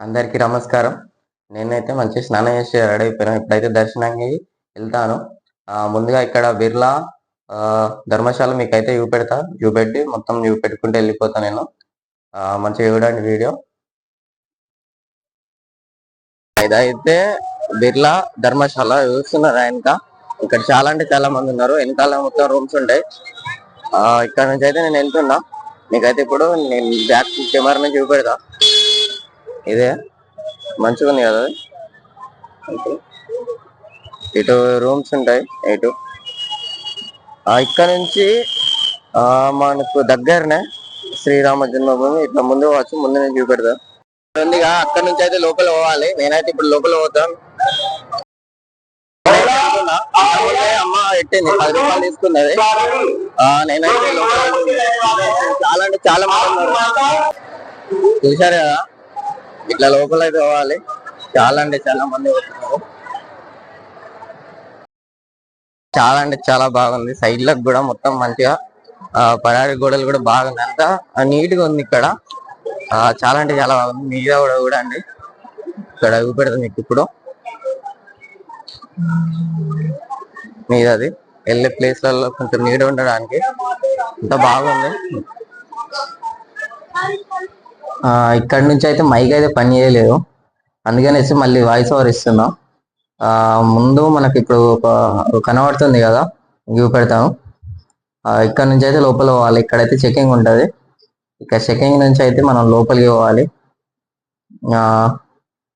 అందరికీ నమస్కారం. నేనైతే మంచి స్నానం చేసి రెడీ అయిపోయినా. ఇప్పుడైతే దర్శనానికి వెళ్తాను. ముందుగా ఇక్కడ బిర్లా ధర్మశాల మీకైతే చూపెట్టి మొత్తం చూపెట్టుకుంటూ వెళ్ళిపోతా నేను. మంచిగా చూడండి వీడియో. ఇదైతే బిర్లా ధర్మశాల చూస్తున్నారు ఆయన. ఇక్కడ చాలా అంటే చాలా మంది ఉన్నారు. వెనకాల మొత్తం రూమ్స్ ఉంటాయి. ఇక్కడ నుంచి అయితే నేను వెళ్తున్నా. మీకైతే ఇప్పుడు నేను బ్యాక్ కెమెరా నుంచి చూపెడతా. ఇదే మంచిగా ఉంది కదా. ఇటు రూమ్స్ ఉంటాయి. ఇటు ఇక్కడ నుంచి మనకు దగ్గరనే శ్రీరామ జన్మభూమి. ఇట్లా ముందు వచ్చి ముందు నేను చూపెడతా. ముందుగా అక్కడ నుంచి అయితే లోపల పోవాలి. నేనైతే ఇప్పుడు లోపల పోతాను. అమ్మ పెట్టింది 10 రూపాయలు తీసుకున్నది. నేనైతే లోపల చాలా అంటే చాలా మంది ఉన్నారు. చూసారు కదా, ఇట్లా లోపల అయితే పోవాలి. చాలా అంటే చాలా మంది వస్తున్నారు. చాలా అంటే చాలా బాగుంది. సైడ్ లకు కూడా మొత్తం మంచిగా పరారి గోడలు కూడా బాగుంది. అంతా నీట్ గా ఉంది ఇక్కడ. చాలా అంటే చాలా బాగుంది. మీద కూడా అండి ఇక్కడ చూపెడతాం మీకు ఇప్పుడు. మీద అది వెళ్ళే ప్లేస్లలో కొంచెం నీడ ఉండడానికి అంత బాగుంది. ఇక్కడ నుంచి అయితే మైక్ అయితే పని చేయలేదు, అందుకనేసి మళ్ళీ వాయిస్ ఓవర్ ఇస్తున్నాం. ముందు మనకి ఇప్పుడు కనబడుతుంది కదా, చూపెడతాను. ఇక్కడ నుంచి అయితే లోపల పోవాలి. ఇక్కడైతే చెకింగ్ ఉంటుంది. ఇక్కడ చెకింగ్ నుంచి అయితే మనం లోపలికి పోవాలి.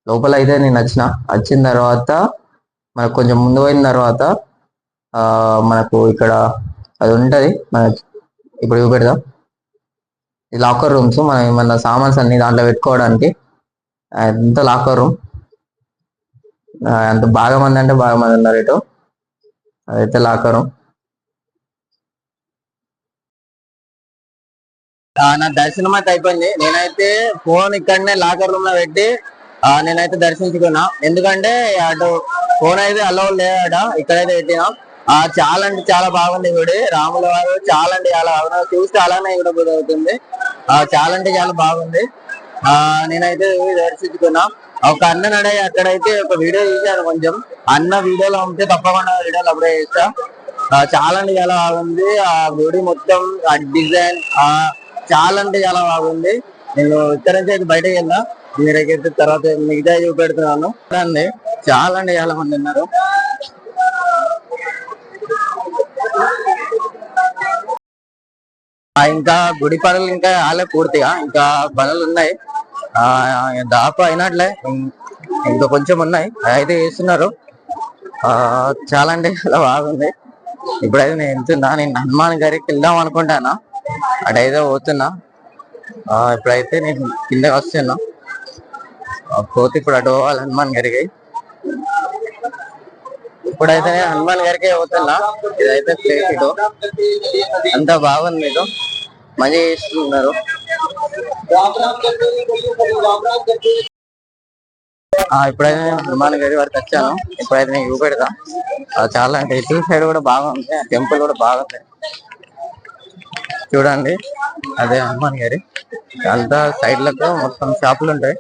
లోపల అయితే నేను వచ్చిన తర్వాత మనకు కొంచెం ముందు పోయిన తర్వాత మనకు ఇక్కడ అది ఉంటుంది. మనకి ఇప్పుడు చూపెడదాం. ఈ లాకర్ రూమ్స్, మనం ఏమన్నా సామాన్స్ అన్ని దాంట్లో పెట్టుకోవడానికి. ఎంత లాకర్ రూమ్, అంత బాగా మంది అంటే బాగా మంది ఉన్నారు. ఇటు అదైతే లాకర్ రూమ్. నా దర్శనం అయితే అయిపోయింది. నేనైతే ఫోన్ ఇక్కడనే లాకర్ రూమ్ లో పెట్టి నేనైతే దర్శించుకున్నా. ఎందుకంటే అటు ఫోన్ అయితే అలో లేడ, ఇక్కడైతే పెట్టినా. చాలా అంటే చాలా బాగుంది గుడి. రాముల వారు చాలా అంటే చాలా బాగుంది. చూస్తే అలానే కూడా బుద్ధి అవుతుంది. చాలా అంటే చాలా బాగుంది. నేనైతే దర్శించుకున్నా. ఒక అన్న నడే అక్కడైతే ఒక వీడియో తీశాను. కొంచెం అన్న వీడియోలో ఉంటే తప్పకుండా వీడియోలో అప్పుడే చేస్తా. చాలా అంటే చాలా బాగుంది. ఆ గుడి మొత్తం ఆ డిజైన్ చాలా అంటే చాలా బాగుంది. నేను ఇక్కడ నుంచి అయితే బయటకు వెళ్ళా. మీరైతే తర్వాత మిగతా చూపెడుతున్నాను. చాలా అంటే చాలా మంది ఉన్నారు. ఇంకా గుడి పనులు ఇంకా రాలే పూర్తిగా, ఇంకా పనులు ఉన్నాయి. దాపు అయినట్లే, ఇంకా కొంచెం ఉన్నాయి. అయితే చేస్తున్నారు. చాలా అంటే చాలా బాగుంది. ఇప్పుడైతే నేను వెళ్తున్నా. నేను హనుమాన్ గారికి వెళ్దాం అనుకుంటానా, అటైతే పోతున్నా. ఇప్పుడైతే నేను కిందకి వస్తున్నా. పోతే ఇప్పుడు అటు పోవాలి హనుమాన్ గారికి. ఇప్పుడైతే నేను హనుమాన్ గారికి పోతున్నా. ఇదైతే ప్లేస్ ఇటు అంతా బాగుంది. ఇటు మంచిగా చేస్తున్నారు. ఇప్పుడైతే నేను హనుమాన్ గారి వరకు వచ్చాను. ఇప్పుడైతే నేను చూపెడతా. చాలా అంటే ఇటు సైడ్ కూడా బాగుంది. టెంపుల్ కూడా బాగుంది. చూడండి, అదే హనుమాన్ గారి. అంతా సైడ్ లకు మొత్తం షాపులు ఉంటాయి.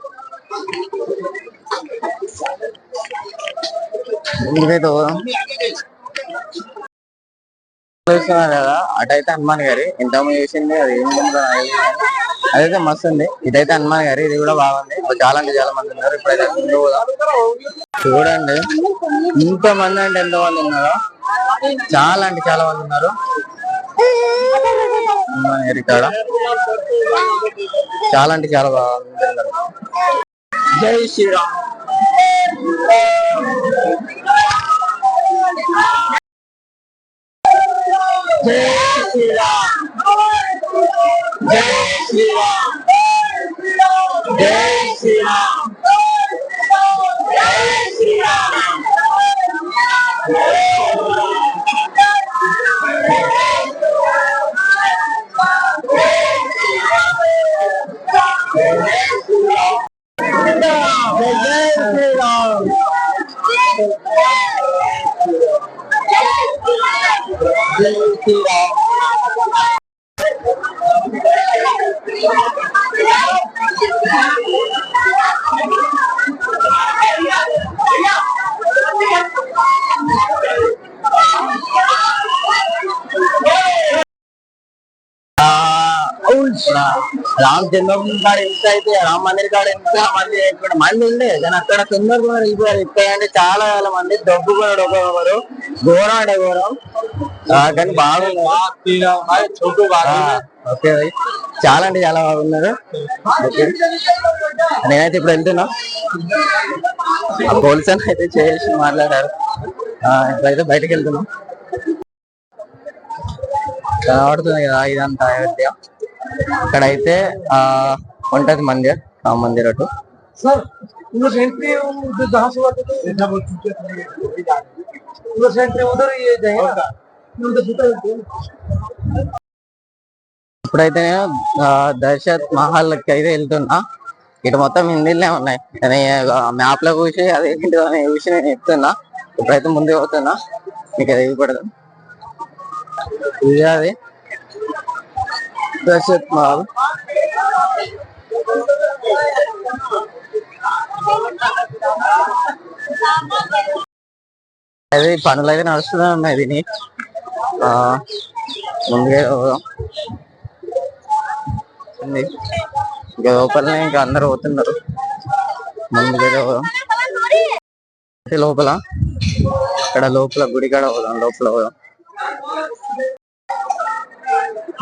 చూస్తున్నారు కదా, అటైతే హనుమాన్ గారి. ఇంతకుముందు చేసింది అది అదైతే మస్తు ఉంది. ఇదైతే హనుమాన్ గారి. ఇది కూడా బాగుంది. చాలా అంటే చాలా మంది ఉన్నారు. ఇప్పుడైతే చూడండి, ఇంత మంది అంటే ఎంత మంది ఉన్నారో. చాలా అంటే చాలా మంది ఉన్నారు హనుమాన్ గారి కాడ. చాలా అంటే చాలా బాగుంది. జై శ్రీరామ్. జై శ్రీరామ్. జై శ్రీరామ్. జై శ్రీరామ్. జై శ్రీరామ్. రామ్ జన్మభూమి కాడ ఎంత అయితే రామ్ మందిర్ కాడ ఎంత మంది ఇక్కడ మంది ఉండే కానీ అక్కడ తొందరగా వెళ్ళిపోయారు. ఇక్కడ అంటే చాలా చాలా మంది డబ్బు కూడా ఒకరు ఘోరం అంటే ఘోరం. కానీ బాగుంది. ఓకే చాలా అంటే చాలా బాగున్నారు. ఓకే నేనైతే ఇప్పుడు వెళ్తున్నా. పోలీసు అయితే చేసి మాట్లాడారు. ఇప్పుడైతే బయటకు వెళ్తున్నాం. కనబడుతుంది కదా ఇదంతా అయోధ్య. ఇక్కడైతే ఉంటది మందిర్, రామ మందిర్ అటు. ఇప్పుడైతే నేను దర్శత్ మహల్ కి అయితే వెళ్తున్నా. ఇటు మొత్తం హిందీలే ఉన్నాయి. మ్యాప్ లో చూసి అదేంటిదో అనే చూసి నేను చెప్తున్నా. ఇప్పుడైతే ముందు పోతున్నా. మీకు అది ఇవ్వకూడదు. ఇది అది దర్శత్ మహల్. అది పనులు అయితే నడుస్తూనే ఉన్నాయి. దీని ముందుగా ఇంకా లోపలనే ఇంకా అందరు పోతున్నారు. ముందుగా లోపల ఇక్కడ లోపల గుడి కాడ పోదాం. లోపల పోదాం.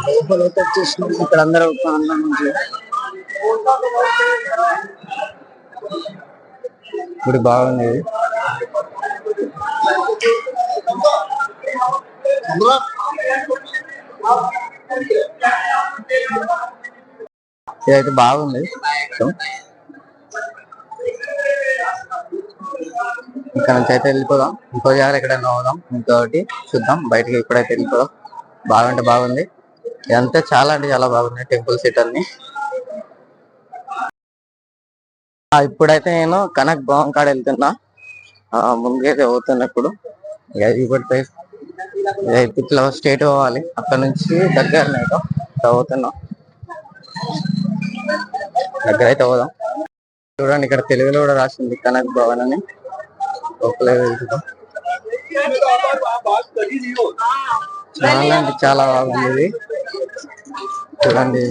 లోపల వచ్చేసినాం. ఇక్కడ అందరూ గుడి బాగుంది. ఇదైతే బాగుంది. ఇక్కడ నుంచి అయితే వెళ్ళిపోదాం. ఇంకో జాగ్రత్త ఎక్కడైనా పోదాం. ఇంకొకటి చూద్దాం బయటకి. ఇప్పుడైతే వెళ్ళిపోదాం. బాగుంటే బాగుంది. ఇదంతా చాలా అంటే చాలా బాగుంది టెంపుల్ సిటీ అన్ని. ఇప్పుడైతే నేను కనక్ భవన్ కాడ వెళ్తున్నా. ముందుకైతే పోతున్నప్పుడు ఇట్లా స్టేట్ పోవాలి. అక్కడ నుంచి దగ్గరనే పోతున్నా. దగ్గర అయితే పోదాం. చూడండి ఇక్కడ తెలుగులో కూడా రాసింది కనక్ భవన్ అని. లోపలే వెళ్తున్నాం. చాలా అంటే చాలా బాగుంది. చూడండి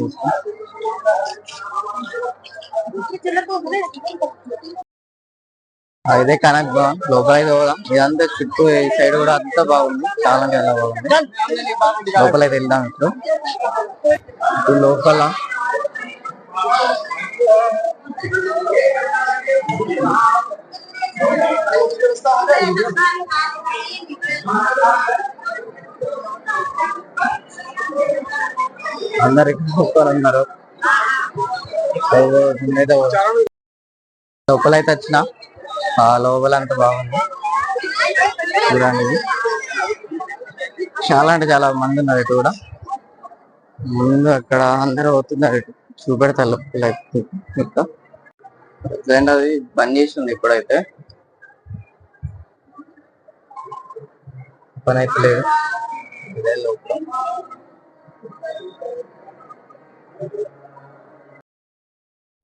ఇదే కనక్ భవన్. లోపల అయితే పోదాం. ఇదంతా చుట్టూ ఈ సైడ్ కూడా అంతా బాగుంది. చాలా చాలా బాగుంది. లోపలైతే వెళ్దాం. ఇప్పుడు లోపల అందరికి ఉన్నారు. లోపలైతే వచ్చిన లోపల అంత బాగుంది. చూడండి చాలా అంటే చాలా మంది ఉన్నారు. ఇటు కూడా ముందు అక్కడ అందరూ అవుతున్నారు. ఇటు చూపెడతారు. అది బంద్ చేసింది ఇప్పుడైతే. పని అయితే లేదు. ఇదే లోపల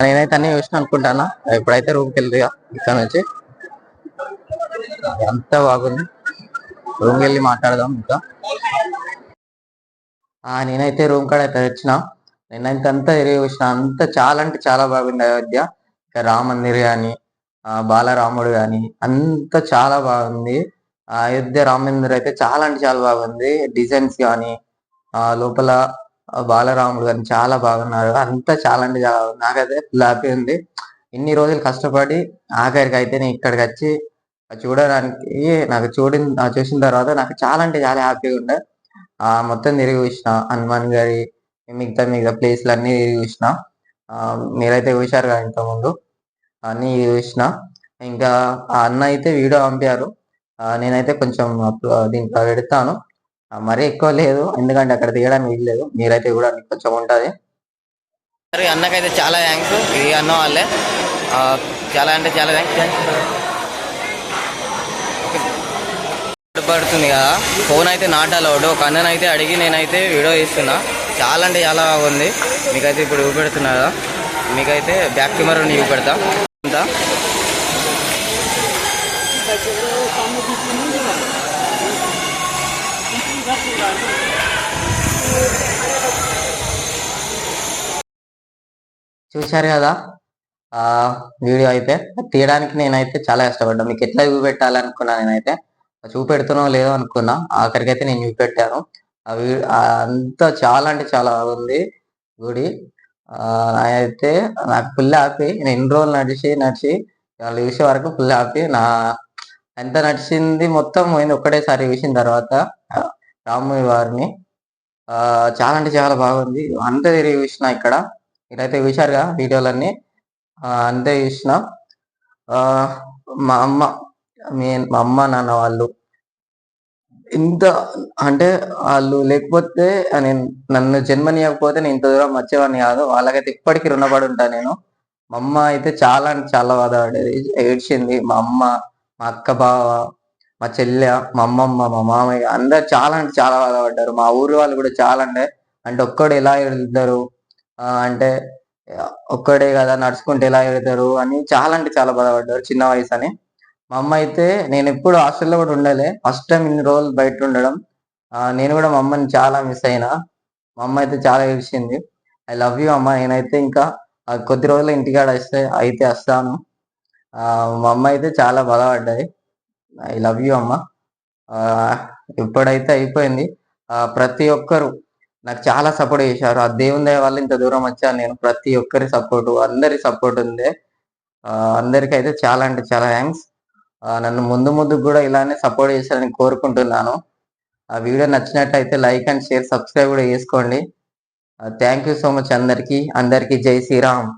నేనైతే అన్ని చూసిన అనుకుంటానా. ఇప్పుడైతే రూమ్కి వెళ్తే ఇక్కడ నుంచి ఎంత బాగుంది. రూమ్కి వెళ్ళి మాట్లాడదాం. ఇంకా నేనైతే రూమ్ కాడ అయితే వచ్చిన. నేనైతే అంతా తిరిగి చూసిన. అంత చాలా అంటే చాలా బాగుంది అయోధ్య. రామ మందిర్ గాని బాలరాముడు గాని అంత చాలా బాగుంది. అయోధ్య రామ మందిర్ అయితే చాలా అంటే చాలా బాగుంది. డిజైన్స్ గాని లోపల బాలరాముడు గాని చాలా బాగున్నారు. అంతా చాలా అంటే చాలా బాగుంది. నాకైతే ఫుల్ హ్యాపీ ఉంది. ఇన్ని రోజులు కష్టపడి ఆఖరికి అయితే నేను ఇక్కడికి వచ్చి చూడడానికి నాకు చూసిన తర్వాత నాకు చాలా అంటే చాలా హ్యాపీగా ఉండే. మొత్తం తిరిగి చూసిన. హనుమాన్ గారి మిగతా ప్లేస్లు అన్ని తిరిగి చూసిన. మీరైతే చూశారు కదా ఇంత ముందు అన్ని చూసిన. ఇంకా ఆ అన్న అయితే వీడియో పంపారు. నేనైతే కొంచెం దీంట్లో పెడతాను. మరీ ఎక్కువ లేదు ఎందుకంటే అక్కడ తీయడానికి వీల్లేదు. మీరైతే కూడా కొంచెం ఉంటది. అన్నకైతే చాలా థ్యాంక్స్. ఇది అన్న వాళ్ళే చాలా అంటే చాలా థ్యాంక్స్. పడుతుంది కదా ఫోన్ అయితే నాట్ అలౌడ్. ఒక అన్ననైతే అడిగి నేనైతే వీడియో తీస్తున్నా. చాలా అంటే చాలా బాగుంది. మీకైతే ఇప్పుడు చూపెడుతున్నా కదా. మీకైతే బ్యాక్ కెమెరా చూపెడతా. చూశారు కదా ఆ వీడియో అయితే తీయడానికి నేనైతే చాలా ఇష్టపడ్డా. మీకు ఎట్లా చూపెట్టాలనుకున్నా నేనైతే చూపెడుతున్నో లేదో అనుకున్నా. ఆఖరికైతే నేను చూపెట్టాను. అంతా చాలా అంటే చాలా బాగుంది గుడి. అయితే నాకు ఫుల్ హ్యాపీ. నేను ఇన్ని రోజులు నడిచి వాళ్ళు చూసే వరకు ఫుల్ హ్యాపీ. ఎంత నడిచింది మొత్తం పోయింది ఒక్కటేసారి చూసిన తర్వాత రాముని వారిని. చాలా అంటే చాలా బాగుంది. అంతా తిరిగి చూసిన ఇక్కడ. మీరైతే చూశారుగా వీడియోలన్నీ. అంతే చూసిన. మా అమ్మ మా అమ్మ నాన్న వాళ్ళు ఇంత అంటే వాళ్ళు లేకపోతే నేను నన్ను జన్మనియకపోతే నేను ఇంత దూరం వచ్చేవాడిని కాదు. వాళ్ళకైతే ఇప్పటికీ రుణపడి ఉంటా నేను. మా అమ్మ అయితే చాలా అంటే చాలా బాధపడేది, ఏడ్చింది. మా అమ్మ, మా అక్క బావ, మా చెల్లె, మా అమ్మమ్మ, మా మామయ్య అందరు చాలా అంటే చాలా బాధపడ్డారు. మా ఊరు వాళ్ళు కూడా చాలా అంటే ఒక్కడు ఎలా వెళ్తారు అంటే ఒక్కడే కదా నడుచుకుంటూ ఎలా వెళ్తారు అని చాలా అంటే చాలా బాధపడ్డారు చిన్న వయసు అని. మా అమ్మ అయితే నేను ఎప్పుడు హాస్టల్లో కూడా ఉండాలి. ఫస్ట్ టైం ఇన్ని రోజులు బయట ఉండడం. నేను కూడా మా అమ్మని చాలా మిస్ అయినా. మా అమ్మ అయితే చాలా ఏడ్చింది. ఐ లవ్ యూ అమ్మ. నేనైతే ఇంకా కొద్ది రోజులు ఇంటికాడ అయితే వస్తాను. మా అమ్మ అయితే చాలా బాధపడ్డది. ఐ లవ్ యూ అమ్మ. ఇప్పుడైతే అయిపోయింది. ప్రతి ఒక్కరు నాకు చాలా సపోర్ట్ చేశారు. ఆ దేవుని దయ వల్ల ఇంత దూరం వచ్చాను నేను. ప్రతి ఒక్కరి సపోర్టు, అందరి సపోర్ట్ ఉంది. అందరికైతే చాలా అంటే చాలా థ్యాంక్స్. నన్ను ముందు ముందుకు కూడా ఇలానే సపోర్ట్ చేస్తారని కోరుకుంటున్నాను. ఆ వీడియో నచ్చినట్టయితే లైక్ అండ్ షేర్, సబ్స్క్రైబ్ కూడా చేసుకోండి. థ్యాంక్ యూ సో మచ్ అందరికీ. అందరికీ జై శ్రీరామ్.